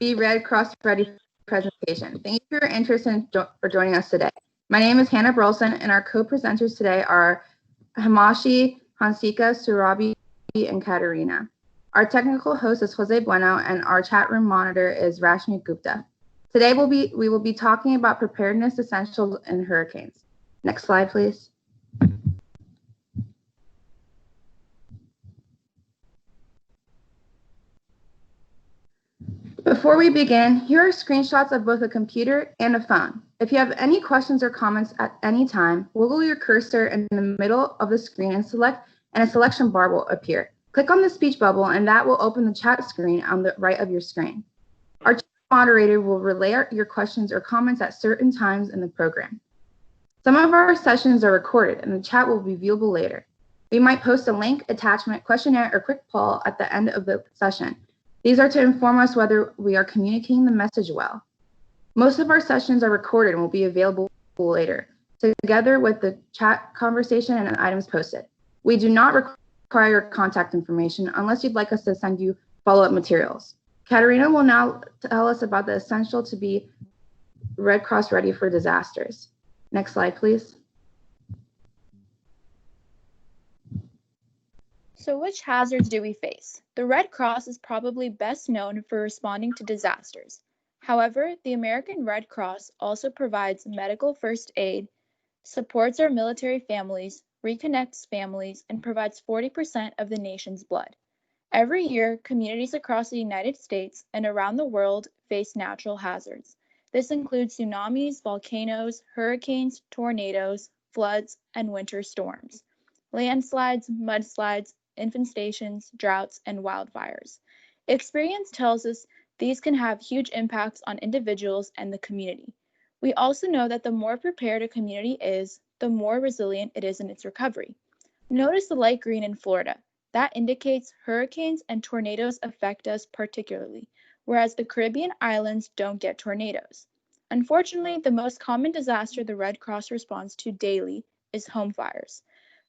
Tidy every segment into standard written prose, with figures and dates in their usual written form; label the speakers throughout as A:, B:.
A: Be Red Cross Ready presentation. Thank you for your interest in for joining us today. My name is Hannah Burleson, and our co-presenters today are Hamashi, Hansika, Surabi, and Katerina. Our technical host is Jose Bueno, and our chat room monitor is Rashmi Gupta. Today we will be talking about preparedness essentials in hurricanes. Next slide, please. Before we begin, here are screenshots of both a computer and a phone. If you have any questions or comments at any time, wiggle your cursor in the middle of the screen and a selection bar will appear. Click on the speech bubble and that will open the chat screen on the right of your screen. Our chat moderator will relay your questions or comments at certain times in the program. Some of our sessions are recorded and the chat will be viewable later. We might post a link, attachment, questionnaire, or quick poll at the end of the session. These are to inform us whether we are communicating the message well. Most of our sessions are recorded and will be available later, together with the chat conversation and items posted. We do not require your contact information unless you'd like us to send you follow-up materials. Katerina will now tell us about the essential to be Red Cross ready for disasters. Next slide, please.
B: So which hazards do we face? The Red Cross is probably best known for responding to disasters. However, the American Red Cross also provides medical first aid, supports our military families, reconnects families, and provides 40% of the nation's blood. Every year, communities across the United States and around the world face natural hazards. This includes tsunamis, volcanoes, hurricanes, tornadoes, floods, and winter storms, landslides, mudslides, infestations, droughts, and wildfires. Experience tells us these can have huge impacts on individuals and the community. We also know that the more prepared a community is, the more resilient it is in its recovery. Notice the light green in Florida. That indicates hurricanes and tornadoes affect us particularly, whereas the Caribbean islands don't get tornadoes. Unfortunately, the most common disaster the Red Cross responds to daily is home fires.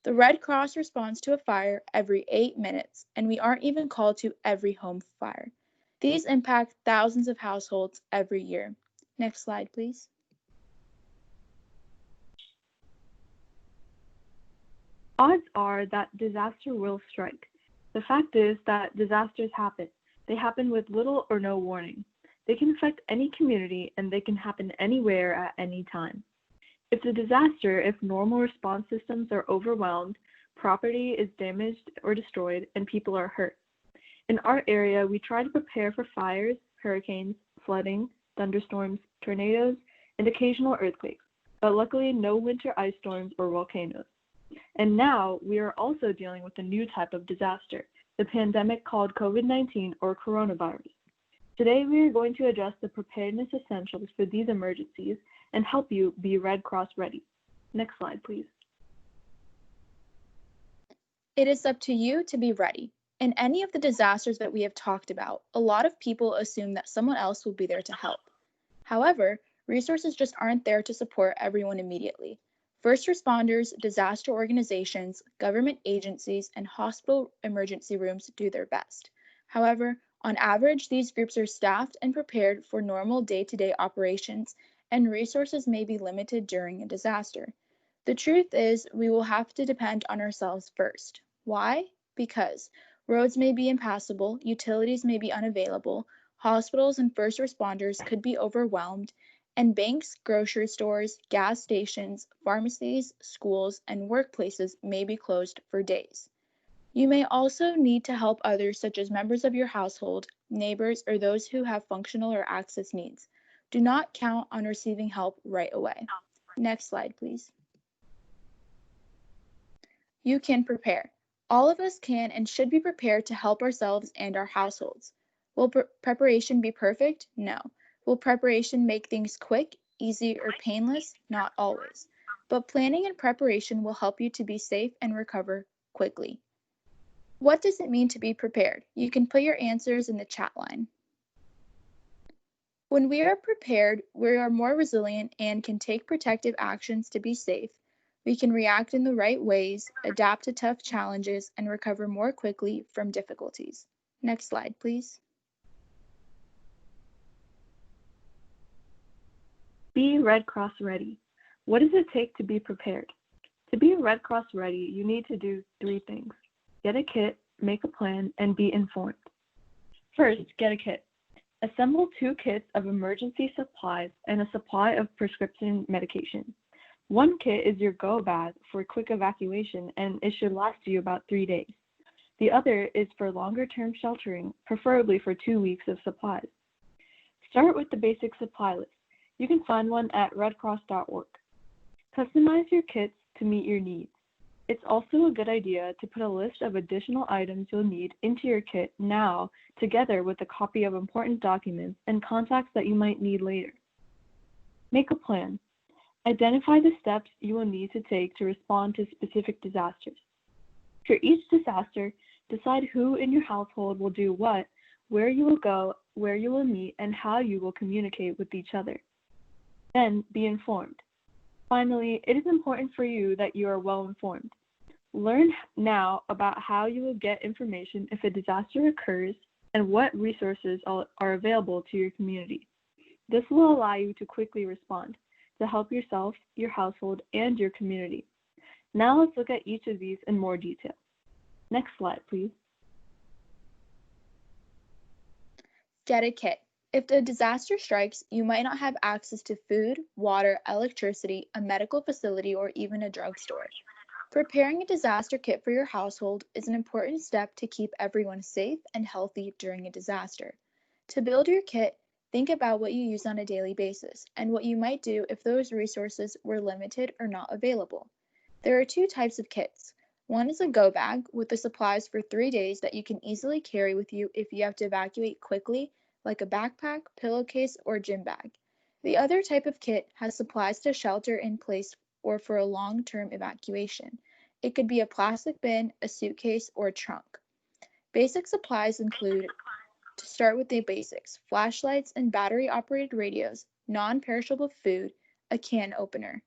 B: The Red Cross responds to a fire every 8 minutes, and we aren't even called to every home fire. These impact thousands of households every year. Next slide, please.
C: Odds are that disaster will strike. The fact is that disasters happen. They happen with little or no warning. They can affect any community, and they can happen anywhere at any time. It's a disaster if normal response systems are overwhelmed, property is damaged or destroyed, and people are hurt. In our area, we try to prepare for fires, hurricanes, flooding, thunderstorms, tornadoes, and occasional earthquakes, but luckily no winter ice storms or volcanoes. And now we are also dealing with a new type of disaster, the pandemic called COVID-19 or coronavirus. Today, we are going to address the preparedness essentials for these emergencies and help you be Red Cross ready. Next slide, please.
B: It is up to you to be ready. In any of the disasters that we have talked about, a lot of people assume that someone else will be there to help. However, resources just aren't there to support everyone immediately. First responders, disaster organizations, government agencies, and hospital emergency rooms do their best. However, on average, these groups are staffed and prepared for normal day-to-day operations, and resources may be limited during a disaster. The truth is, we will have to depend on ourselves first. Why? Because roads may be impassable, utilities may be unavailable, hospitals and first responders could be overwhelmed, and banks, grocery stores, gas stations, pharmacies, schools, and workplaces may be closed for days. You may also need to help others, such as members of your household, neighbors, or those who have functional or access needs. Do not count on receiving help right away. Next slide, please. You can prepare. All of us can and should be prepared to help ourselves and our households. Will preparation be perfect? No. Will preparation make things quick, easy, or painless? Not always. But planning and preparation will help you to be safe and recover quickly. What does it mean to be prepared? You can put your answers in the chat line. When we are prepared, we are more resilient and can take protective actions to be safe. We can react in the right ways, adapt to tough challenges, and recover more quickly from difficulties. Next slide, please.
C: Red Cross ready. What does it take to be prepared? To be Red Cross ready, you need to do 3 things. Get a kit, make a plan, and be informed. First, get a kit. Assemble 2 kits of emergency supplies and a supply of prescription medication. One kit is your go bag for quick evacuation, and it should last you about 3 days. The other is for longer-term sheltering, preferably for 2 weeks of supplies. Start with the basic supply list. You can find one at redcross.org. Customize your kits to meet your needs. It's also a good idea to put a list of additional items you'll need into your kit now, together with a copy of important documents and contacts that you might need later. Make a plan. Identify the steps you will need to take to respond to specific disasters. For each disaster, decide who in your household will do what, where you will go, where you will meet, and how you will communicate with each other. Then, be informed. Finally, it is important for you that you are well informed. Learn now about how you will get information if a disaster occurs and what resources are available to your community. This will allow you to quickly respond to help yourself, your household, and your community. Now let's look at each of these in more detail. Next slide, please.
B: Get a kit. If a disaster strikes, you might not have access to food, water, electricity, a medical facility, or even a drugstore. Preparing a disaster kit for your household is an important step to keep everyone safe and healthy during a disaster. To build your kit, think about what you use on a daily basis and what you might do if those resources were limited or not available. There are 2 types of kits. One is a go bag with the supplies for 3 days that you can easily carry with you if you have to evacuate quickly, like a backpack, pillowcase, or gym bag. The other type of kit has supplies to shelter in place or for a long-term evacuation. It could be a plastic bin, a suitcase, or a trunk. Basic supplies include, to start with the basics, flashlights and battery-operated radios, non-perishable food, a can opener.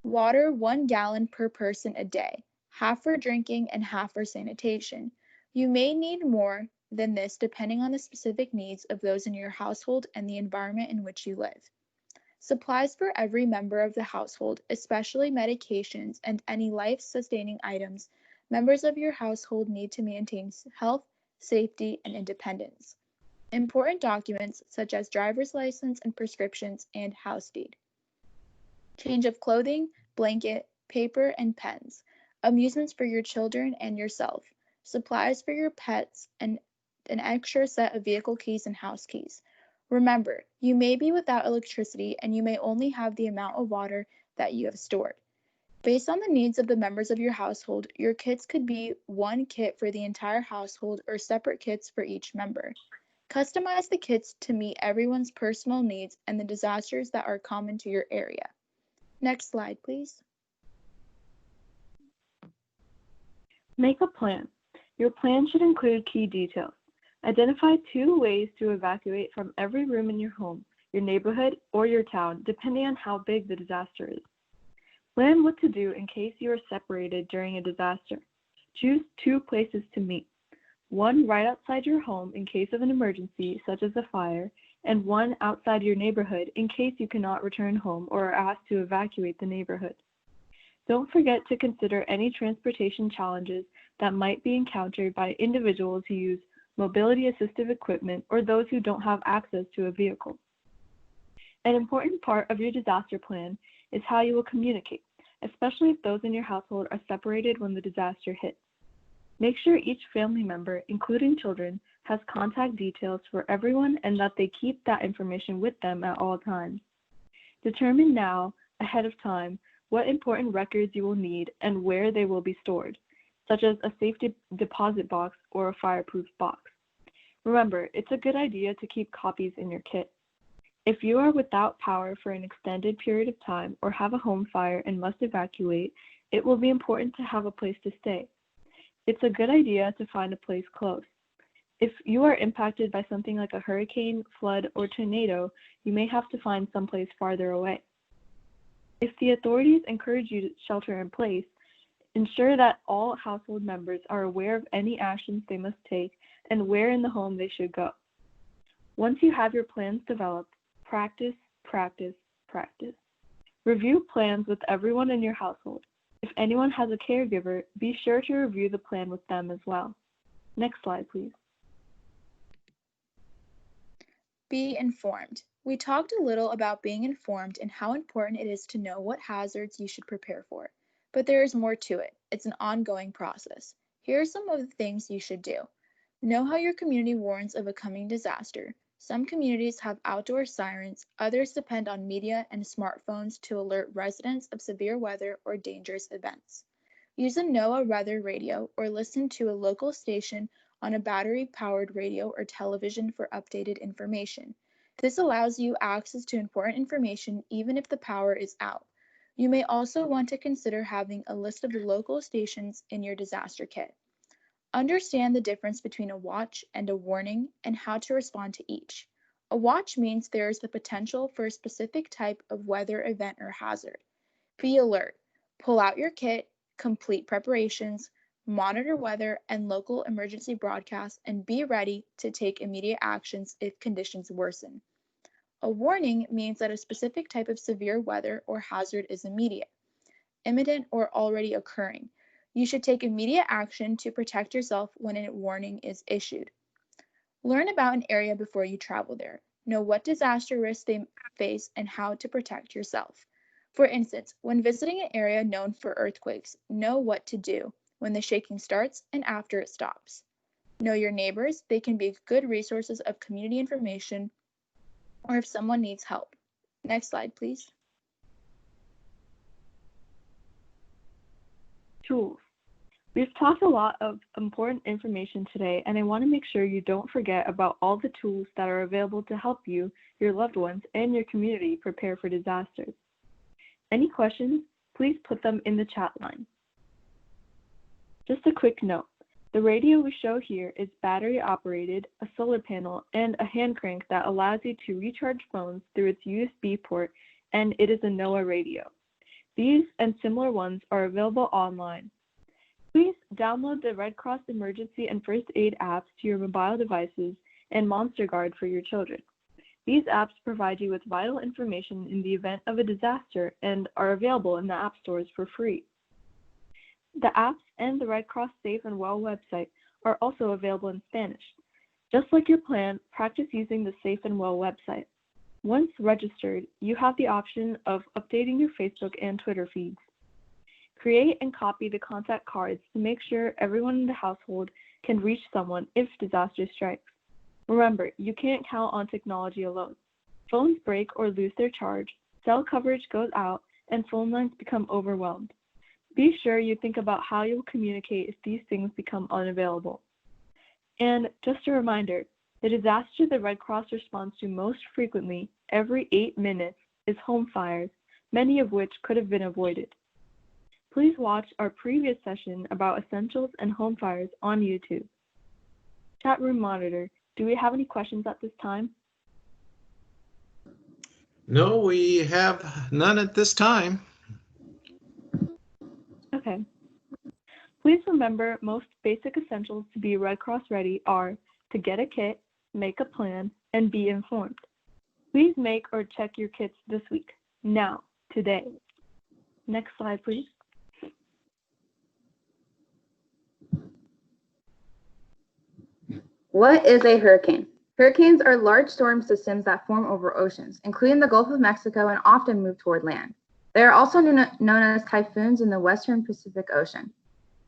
B: Water 1 gallon per person a day, half for drinking and half for sanitation. You may need more than this depending on the specific needs of those in your household and the environment in which you live. Supplies for every member of the household, especially medications and any life-sustaining items members of your household need to maintain health, safety, and independence. Important documents such as driver's license and prescriptions and house deed. Change of clothing, blanket, paper, and pens. Amusements for your children and yourself. Supplies for your pets, and an extra set of vehicle keys and house keys. Remember, you may be without electricity and you may only have the amount of water that you have stored. Based on the needs of the members of your household, your kits could be 1 kit for the entire household or separate kits for each member. Customize the kits to meet everyone's personal needs and the disasters that are common to your area. Next slide, please.
C: Make a plan. Your plan should include key details. Identify 2 ways to evacuate from every room in your home, your neighborhood, or your town, depending on how big the disaster is. Plan what to do in case you are separated during a disaster. Choose 2 places to meet. One right outside your home in case of an emergency, such as a fire, and one outside your neighborhood in case you cannot return home or are asked to evacuate the neighborhood. Don't forget to consider any transportation challenges that might be encountered by individuals who use mobility assistive equipment or those who don't have access to a vehicle. An important part of your disaster plan is how you will communicate, especially if those in your household are separated when the disaster hits. Make sure each family member, including children, has contact details for everyone and that they keep that information with them at all times. Determine now, ahead of time, what important records you will need and where they will be stored, such as a safety deposit box or a fireproof box. Remember, it's a good idea to keep copies in your kit. If you are without power for an extended period of time or have a home fire and must evacuate, it will be important to have a place to stay. It's a good idea to find a place close. If you are impacted by something like a hurricane, flood, or tornado, you may have to find someplace farther away. If the authorities encourage you to shelter in place, ensure that all household members are aware of any actions they must take and where in the home they should go. Once you have your plans developed, practice, practice, practice. Review plans with everyone in your household. If anyone has a caregiver, be sure to review the plan with them as well. Next slide, please.
B: Be informed. We talked a little about being informed and how important it is to know what hazards you should prepare for. But there is more to it. It's an ongoing process. Here are some of the things you should do. Know how your community warns of a coming disaster. Some communities have outdoor sirens, others depend on media and smartphones to alert residents of severe weather or dangerous events. Use a NOAA weather radio or listen to a local station on a battery-powered radio or television for updated information. This allows you access to important information even if the power is out. You may also want to consider having a list of the local stations in your disaster kit. Understand the difference between a watch and a warning and how to respond to each. A watch means there is the potential for a specific type of weather event or hazard. Be alert. Pull out your kit, complete preparations, monitor weather and local emergency broadcasts, and be ready to take immediate actions if conditions worsen. A warning means that a specific type of severe weather or hazard is immediate, imminent, or already occurring. You should take immediate action to protect yourself when a warning is issued. Learn about an area before you travel there. Know what disaster risks they face and how to protect yourself. For instance, when visiting an area known for earthquakes, know what to do when the shaking starts and after it stops. Know your neighbors. They can be good resources of community information or if someone needs help. Next slide, please.
C: Tools. We've talked a lot of important information today, and I want to make sure you don't forget about all the tools that are available to help you, your loved ones, and your community prepare for disasters. Any questions, please put them in the chat line. Just a quick note, the radio we show here is battery operated, a solar panel, and a hand crank that allows you to recharge phones through its USB port, and it is a NOAA radio. These and similar ones are available online. Please download the Red Cross Emergency and First Aid apps to your mobile devices and Monster Guard for your children. These apps provide you with vital information in the event of a disaster and are available in the app stores for free. The apps and the Red Cross Safe and Well website are also available in Spanish. Just like your plan, practice using the Safe and Well website. Once registered, you have the option of updating your Facebook and Twitter feeds. Create and copy the contact cards to make sure everyone in the household can reach someone if disaster strikes. Remember, you can't count on technology alone. Phones break or lose their charge, cell coverage goes out, and phone lines become overwhelmed. Be sure you think about how you'll communicate if these things become unavailable. And just a reminder, the disaster the Red Cross responds to most frequently, every 8 minutes, is home fires, many of which could have been avoided. Please watch our previous session about essentials and home fires on YouTube. Chat room monitor, do we have any questions at this time?
D: No, we have none at this time.
C: Okay. Please remember most basic essentials to be Red Cross ready are to get a kit, make a plan, and be informed. Please make or check your kits this week, now, today. Next slide, please.
A: What is a hurricane? Hurricanes are large storm systems that form over oceans, including the Gulf of Mexico, and often move toward land. They are also known as typhoons in the western Pacific Ocean.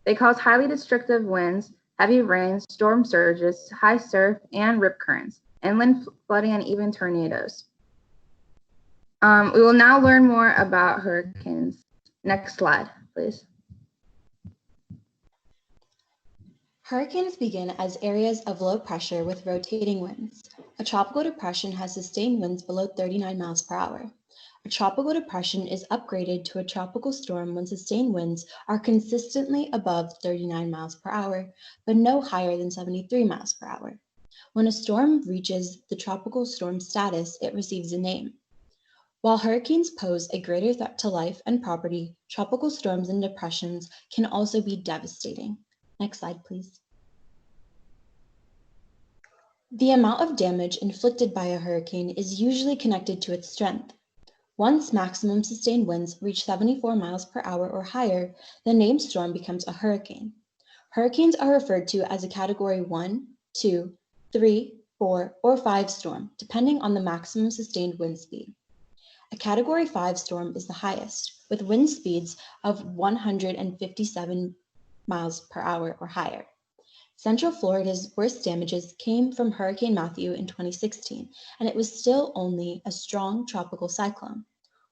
A: They cause highly destructive winds, heavy rains, storm surges, high surf, and rip currents, inland flooding, and even tornadoes. We will now learn more about hurricanes. Next slide, please.
E: Hurricanes begin as areas of low pressure with rotating winds. A tropical depression has sustained winds below 39 miles per hour. A tropical depression is upgraded to a tropical storm when sustained winds are consistently above 39 miles per hour, but no higher than 73 miles per hour. When a storm reaches the tropical storm status, it receives a name. While hurricanes pose a greater threat to life and property, tropical storms and depressions can also be devastating. Next slide, please. The amount of damage inflicted by a hurricane is usually connected to its strength. Once maximum sustained winds reach 74 miles per hour or higher, the named storm becomes a hurricane. Hurricanes are referred to as a Category 1, 2, 3, 4, or 5 storm, depending on the maximum sustained wind speed. A Category 5 storm is the highest, with wind speeds of 157 miles per hour or higher. Central Florida's worst damages came from Hurricane Matthew in 2016, and it was still only a strong tropical cyclone.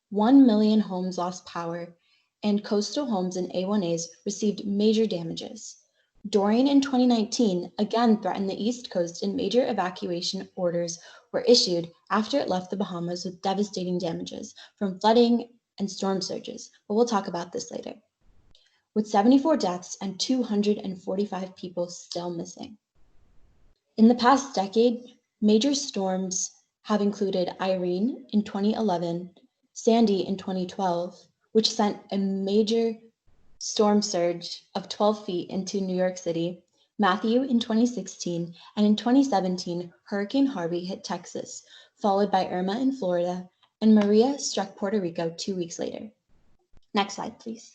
E: 1 million homes lost power, and coastal homes in A1As received major damages. Dorian in 2019 again threatened the East Coast, and major evacuation orders were issued after it left the Bahamas with devastating damages from flooding and storm surges, but we'll talk about this later. With 74 deaths and 245 people still missing. In the past decade, major storms have included Irene in 2011, Sandy in 2012, which sent a major storm surge of 12 feet into New York City, Matthew in 2016, and in 2017, Hurricane Harvey hit Texas, followed by Irma in Florida, and Maria struck Puerto Rico 2 weeks later. Next slide, please.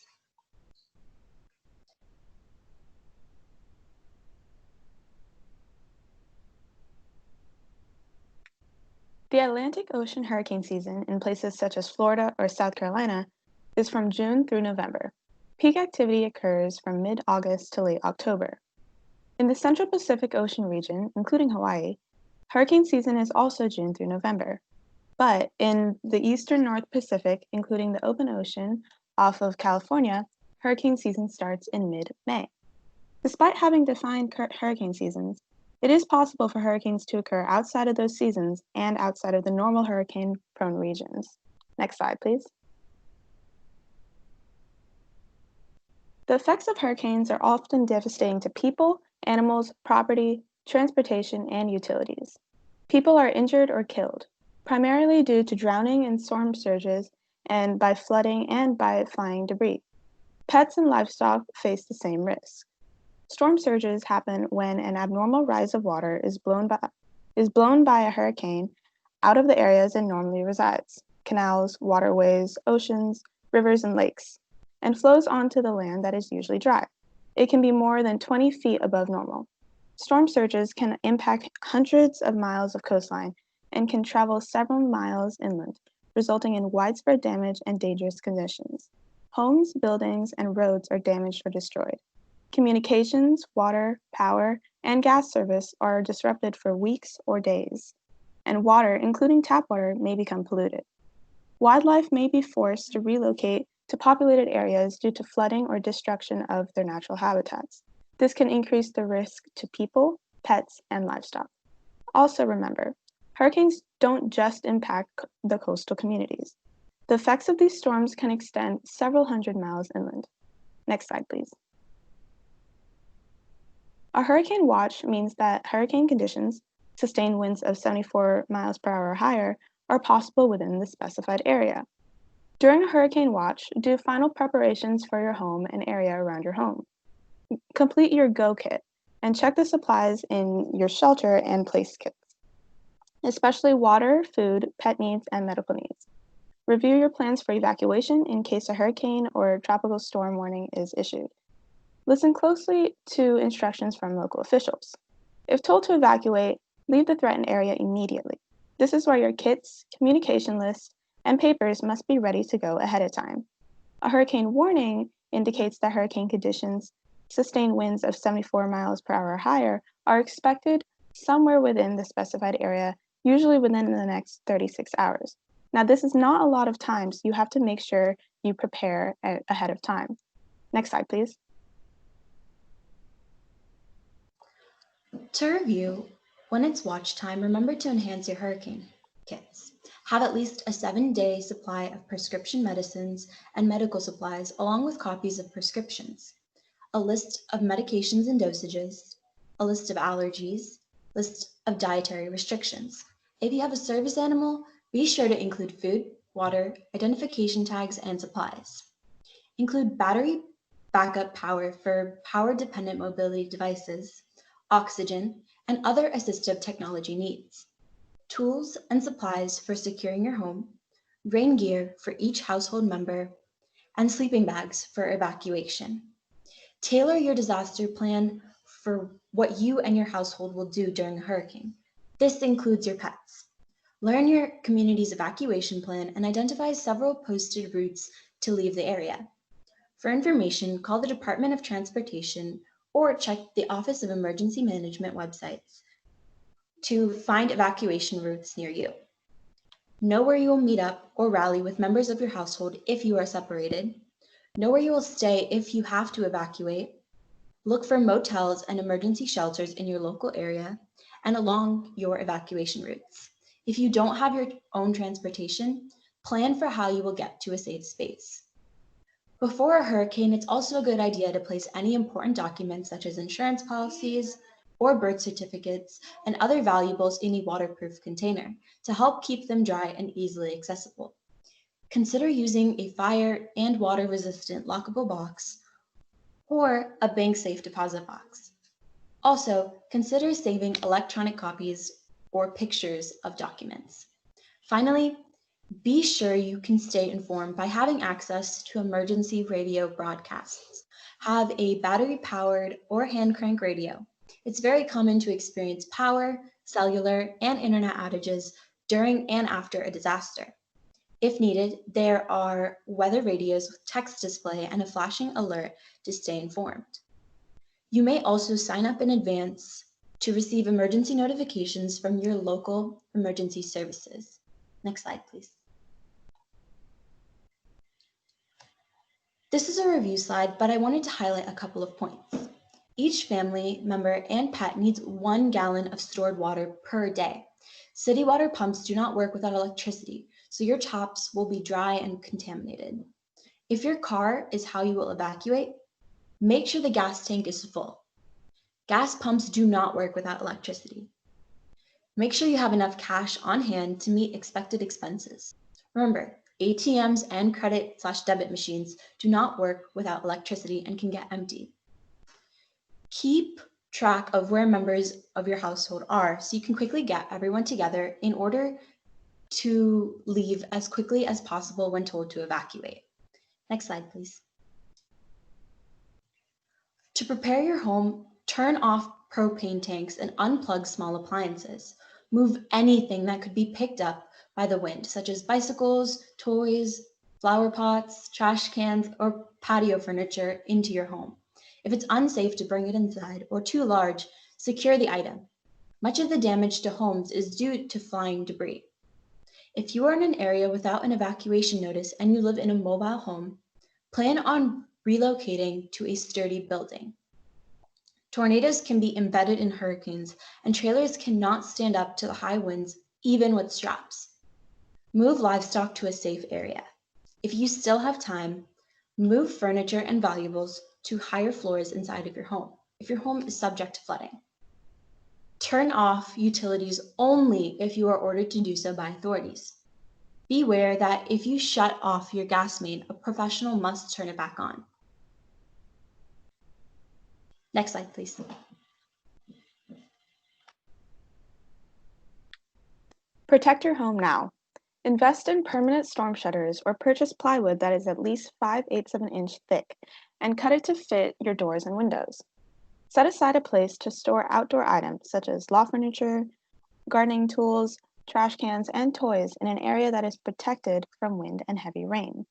F: The Atlantic Ocean hurricane season in places such as Florida or South Carolina is from June through November. Peak activity occurs from mid-August to late October. In the Central Pacific Ocean region, including Hawaii, hurricane season is also June through November. But in the eastern North Pacific, including the open ocean off of California, hurricane season starts in mid-May. Despite having defined hurricane seasons, it is possible for hurricanes to occur outside of those seasons and outside of the normal hurricane-prone regions. Next slide, please. The effects of hurricanes are often devastating to people, animals, property, transportation, and utilities. People are injured or killed, primarily due to drowning in storm surges and by flooding and by flying debris. Pets and livestock face the same risk. Storm surges happen when an abnormal rise of water is blown by a hurricane out of the areas it normally resides, canals, waterways, oceans, rivers, and lakes, and flows onto the land that is usually dry. It can be more than 20 feet above normal. Storm surges can impact hundreds of miles of coastline and can travel several miles inland, resulting in widespread damage and dangerous conditions. Homes, buildings, and roads are damaged or destroyed. Communications, water, power, and gas service are disrupted for weeks or days, and water, including tap water, may become polluted. Wildlife may be forced to relocate to populated areas due to flooding or destruction of their natural habitats. This can increase the risk to people, pets, and livestock. Also remember, hurricanes don't just impact the coastal communities. The effects of these storms can extend several hundred miles inland. Next slide, please. A hurricane watch means that hurricane conditions, sustained winds of 74 miles per hour or higher, are possible within the specified area. During a hurricane watch, do final preparations for your home and area around your home. Complete your go kit and check the supplies in your shelter and place kits, especially water, food, pet needs, and medical needs. Review your plans for evacuation in case a hurricane or tropical storm warning is issued. Listen closely to instructions from local officials. If told to evacuate, leave the threatened area immediately. This is where your kits, communication list, and papers must be ready to go ahead of time. A hurricane warning indicates that hurricane conditions, sustained winds of 74 miles per hour or higher, are expected somewhere within the specified area, usually within the next 36 hours. Now, this is not a lot of time, so you have to make sure you prepare ahead of time. Next slide, please.
E: To review, when it's watch time, remember to enhance your hurricane kits. Have at least a 7-day supply of prescription medicines and medical supplies, along with copies of prescriptions, a list of medications and dosages, a list of allergies, list of dietary restrictions. If you have a service animal, be sure to include food, water, identification tags, and supplies. Include battery backup power for power-dependent mobility devices, oxygen, and other assistive technology needs. Tools and supplies for securing your home, rain gear for each household member, and sleeping bags for evacuation. Tailor your disaster plan for what you and your household will do during a hurricane. This includes your pets. Learn your community's evacuation plan and identify several posted routes to leave the area. For information, call the Department of Transportation or check the Office of Emergency Management websites to find evacuation routes near you. Know where you will meet up or rally with members of your household if you are separated. Know where you will stay if you have to evacuate. Look for motels and emergency shelters in your local area and along your evacuation routes. If you don't have your own transportation, plan for how you will get to a safe space. Before a hurricane, it's also a good idea to place any important documents such as insurance policies or birth certificates and other valuables in a waterproof container to help keep them dry and easily accessible. Consider using a fire and water resistant lockable box or a bank safe deposit box. Also, consider saving electronic copies or pictures of documents. Finally, be sure you can stay informed by having access to emergency radio broadcasts. Have a battery-powered or hand crank radio. It's very common to experience power, cellular, and internet outages during and after a disaster. If needed, there are weather radios with text display and a flashing alert to stay informed. You may also sign up in advance to receive emergency notifications from your local emergency services. Next slide, please. This is a review slide, but I wanted to highlight a couple of points. Each family member and pet needs 1 gallon of stored water per day. City water pumps do not work without electricity, so your taps will be dry and contaminated. If your car is how you will evacuate, make sure the gas tank is full. Gas pumps do not work without electricity. Make sure you have enough cash on hand to meet expected expenses. Remember, ATMs and credit/debit machines do not work without electricity and can get empty. Keep track of where members of your household are so you can quickly get everyone together in order to leave as quickly as possible when told to evacuate. Next slide, please. To prepare your home, turn off propane tanks and unplug small appliances. Move anything that could be picked up by the wind, such as bicycles, toys, flower pots, trash cans, or patio furniture into your home. If it's unsafe to bring it inside or too large, secure the item. Much of the damage to homes is due to flying debris. If you are in an area without an evacuation notice and you live in a mobile home, plan on relocating to a sturdy building. Tornadoes can be embedded in hurricanes, and trailers cannot stand up to the high winds, even with straps. Move livestock to a safe area. If you still have time, move furniture and valuables to higher floors inside of your home, if your home is subject to flooding. Turn off utilities only if you are ordered to do so by authorities. Beware that if you shut off your gas main, a professional must turn it back on. Next slide, please.
F: Protect your home now. Invest in permanent storm shutters or purchase plywood that is at least 5/8 of an inch thick and cut it to fit your doors and windows. Set aside a place to store outdoor items such as lawn furniture, gardening tools, trash cans, and toys in an area that is protected from wind and heavy rain.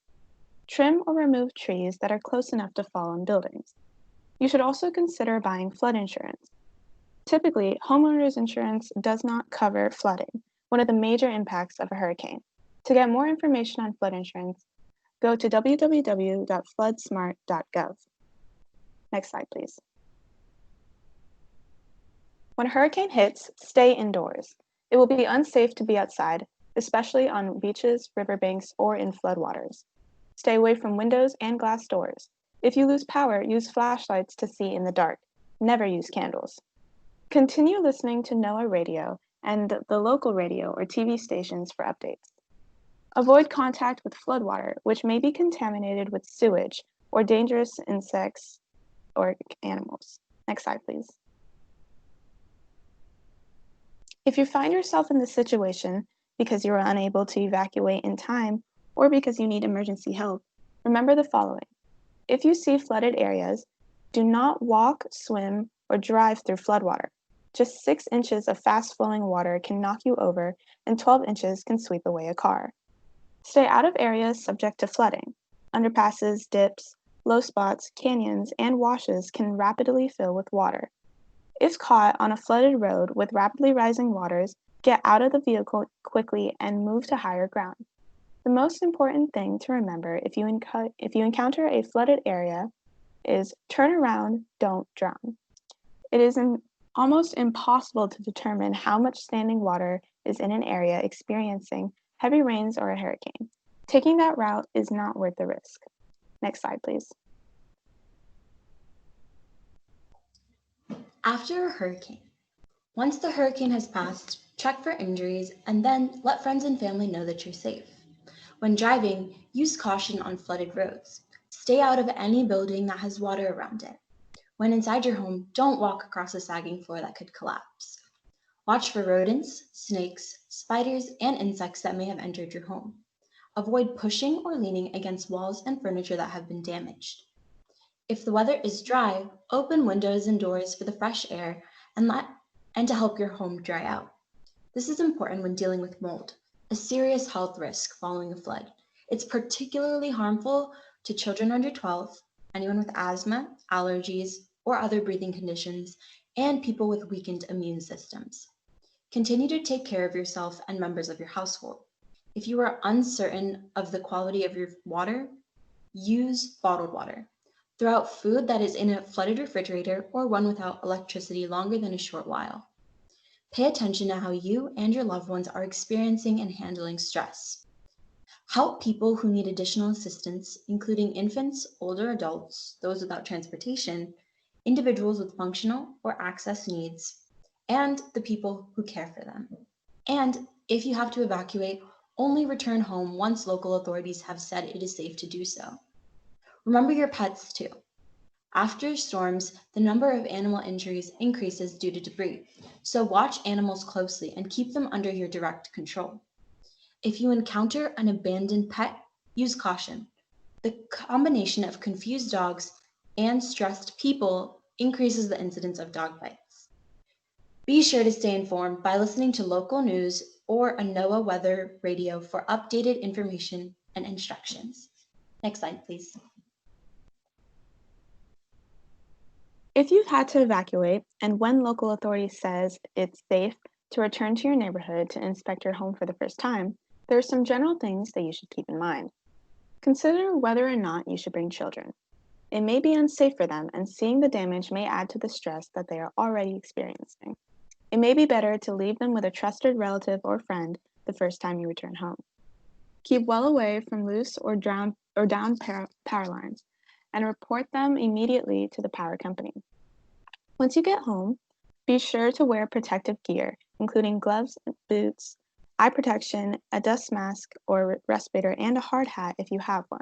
F: Trim or remove trees that are close enough to fall on buildings. You should also consider buying flood insurance. Typically, homeowners insurance does not cover flooding, one of the major impacts of a hurricane. To get more information on flood insurance, go to www.floodsmart.gov. Next slide, please. When a hurricane hits, stay indoors. It will be unsafe to be outside, especially on beaches, riverbanks, or in floodwaters. Stay away from windows and glass doors. If you lose power, use flashlights to see in the dark. Never use candles. Continue listening to NOAA radio and the local radio or TV stations for updates. Avoid contact with floodwater, which may be contaminated with sewage or dangerous insects or animals. Next slide, please. If you find yourself in this situation, because you were unable to evacuate in time, or because you need emergency help, remember the following. If you see flooded areas, do not walk, swim, or drive through floodwater. Just 6 inches of fast-flowing water can knock you over, and 12 inches can sweep away a car. Stay out of areas subject to flooding. Underpasses, dips, low spots, canyons, and washes can rapidly fill with water. If caught on a flooded road with rapidly rising waters, get out of the vehicle quickly and move to higher ground. The most important thing to remember if you encounter a flooded area is turn around, don't drown. It is almost impossible to determine how much standing water is in an area experiencing heavy rains or a hurricane. Taking that route is not worth the risk. Next slide, please.
E: After a hurricane. Once the hurricane has passed, check for injuries and then let friends and family know that you're safe. When driving, use caution on flooded roads. Stay out of any building that has water around it. When inside your home, don't walk across a sagging floor that could collapse. Watch for rodents, snakes, spiders, and insects that may have entered your home. Avoid pushing or leaning against walls and furniture that have been damaged. If the weather is dry, open windows and doors for the fresh air and to help your home dry out. This is important when dealing with mold, a serious health risk following a flood. It's particularly harmful to children under 12, anyone with asthma, allergies, or other breathing conditions, and people with weakened immune systems. Continue to take care of yourself and members of your household. If you are uncertain of the quality of your water, use bottled water. Throw out food that is in a flooded refrigerator or one without electricity longer than a short while. Pay attention to how you and your loved ones are experiencing and handling stress. Help people who need additional assistance, including infants, older adults, those without transportation, individuals with functional or access needs, and the people who care for them. And if you have to evacuate, only return home once local authorities have said it is safe to do so. Remember your pets too. After storms, the number of animal injuries increases due to debris, so watch animals closely and keep them under your direct control. If you encounter an abandoned pet, use caution. The combination of confused dogs and stressed people increases the incidence of dog bites. Be sure to stay informed by listening to local news or a NOAA weather radio for updated information and instructions. Next slide, please.
F: If you've had to evacuate and when local authority says it's safe to return to your neighborhood to inspect your home for the first time, there are some general things that you should keep in mind. Consider whether or not you should bring children. It may be unsafe for them, and seeing the damage may add to the stress that they are already experiencing. It may be better to leave them with a trusted relative or friend the first time you return home. Keep well away from loose or down power lines, and report them immediately to the power company. Once you get home, be sure to wear protective gear, including gloves, boots, eye protection, a dust mask or respirator, and a hard hat if you have one.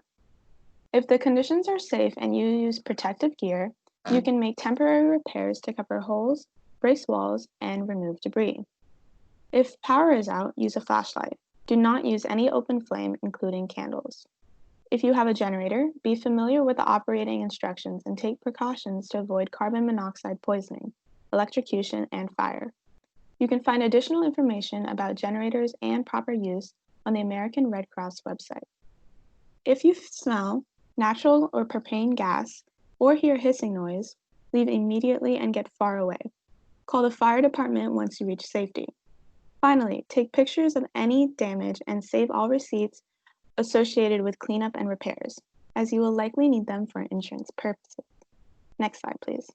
F: If the conditions are safe and you use protective gear, you can make temporary repairs to cover holes, brace walls, and remove debris. If power is out, use a flashlight. Do not use any open flame, including candles. If you have a generator, be familiar with the operating instructions and take precautions to avoid carbon monoxide poisoning, electrocution, and fire. You can find additional information about generators and proper use on the American Red Cross website. If you smell natural or propane gas or hear hissing noise, leave immediately and get far away. Call the fire department once you reach safety. Finally, take pictures of any damage and save all receipts associated with cleanup and repairs, as you will likely need them for insurance purposes. Next slide, please.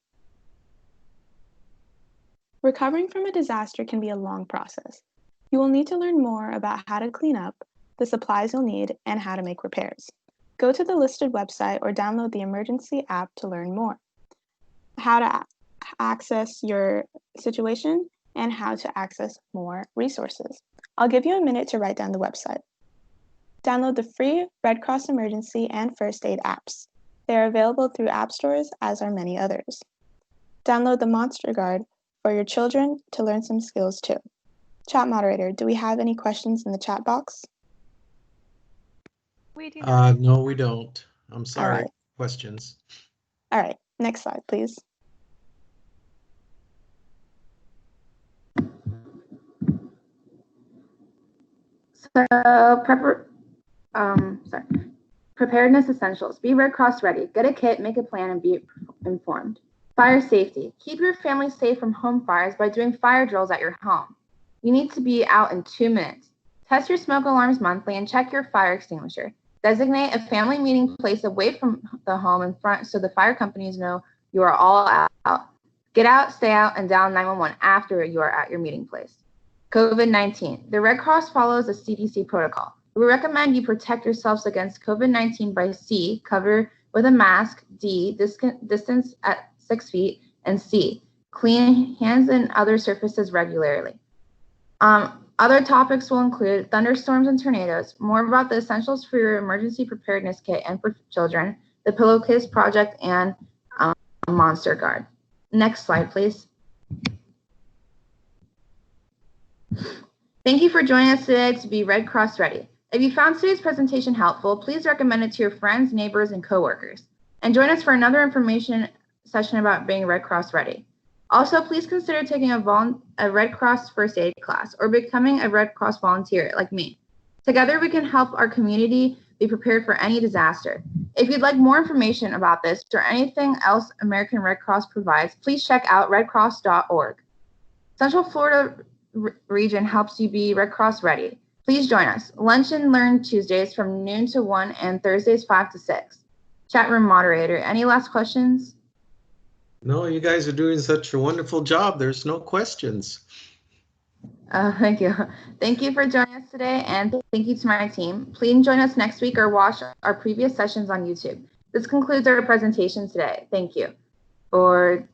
F: Recovering from a disaster can be a long process. You will need to learn more about how to clean up, the supplies you'll need, and how to make repairs. Go to the listed website or download the emergency app to learn more. How to access your situation and how to access more resources. I'll give you a minute to write down the website. Download the free Red Cross Emergency and First Aid apps. They are available through app stores, as are many others. Download the Monster Guard for your children to learn some skills too. Chat moderator, do we have any questions in the chat box?
C: We do not.
D: No, we don't. I'm sorry.
F: right.
D: Questions.
F: All right, next slide, please.
A: So, preparedness essentials. Be Red Cross ready. Get a kit, make a plan, and be informed. Fire safety. Keep your family safe from home fires by doing fire drills at your home. You need to be out in 2 minutes. Test your smoke alarms monthly and check your fire extinguisher. Designate a family meeting place away from the home in front so the fire companies know you are all out. Get out, stay out, and dial 911 after you are at your meeting place. COVID-19. The Red Cross follows a CDC protocol. We recommend you protect yourselves against COVID-19 by C, cover with a mask, D, distance at 6 feet, and C, clean hands and other surfaces regularly. Other topics will include thunderstorms and tornadoes, more about the essentials for your emergency preparedness kit and for children, the Pillowcase Project, and Monster Guard. Next slide, please. Thank you for joining us today to be Red Cross Ready. If you found today's presentation helpful, please recommend it to your friends, neighbors, and coworkers. And join us for another information session about being Red Cross Ready. Also, please consider taking a Red Cross first aid class or becoming a Red Cross volunteer like me. Together, we can help our community be prepared for any disaster. If you'd like more information about this or anything else American Red Cross provides, please check out redcross.org. Central Florida region helps you be Red Cross ready. Please join us. Lunch and Learn Tuesdays from noon to 1 and Thursdays 5 to 6. Chat room moderator, any last questions?
D: No, you guys are doing such a wonderful job. There's no questions.
A: Thank you. Thank you for joining us today, and thank you to my team. Please join us next week or watch our previous sessions on YouTube. This concludes our presentation today. Thank you for